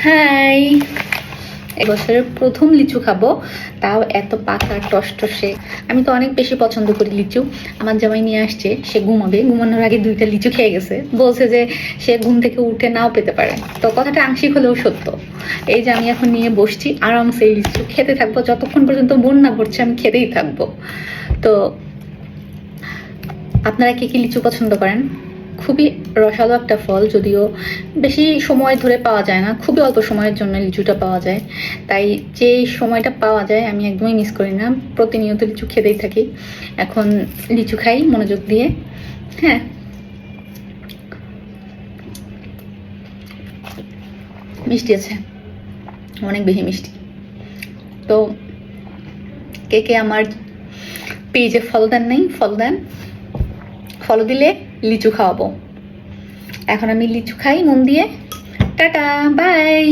High, এবছরের প্রথম লিচু খাবো, তাও এত পাকা টসটসে। আমি তো অনেক বেশি পছন্দ করি লিচু। আমার জামাই নিয়ে আসছে, সে ঘুমাবে, ঘুমানোর আগে 2টা লিচু খেয়ে গেছে, বলছে যে সে ঘুম থেকে উঠে নাও পেতে পারে। তো কথাটা আংশিক হলেও সত্য। এই যে আমি এখন নিয়ে বসছি, আরামসে এই লিচু খেতে থাকবো, যতক্ষণ পর্যন্ত মন না ভরছে আমি খেতেই থাকবো। তো আপনারা কি কি লিচু পছন্দ করেন? খুবই রসালো একটা ফল, যদিও বেশি সময় ধরে পাওয়া যায় না, খুবই অল্প সময়ের জন্য লিচুটা পাওয়া যায়। তাই যে সময়টা পাওয়া যায় আমি একদমই মিস করি না, প্রতিনিয়ত লিচু খেতেই থাকি। এখন লিচু খাই মনোযোগ দিয়ে। হ্যাঁ, মিষ্টি আছে, অনেক বেশি মিষ্টি। তো কে কে আমার পেজে ফলো দেন নেই, ফলো দেন, ফলো দিলে লিচু খাওয়াবো। এখন আমি লিচু খাই মন দিয়ে। Tata, by.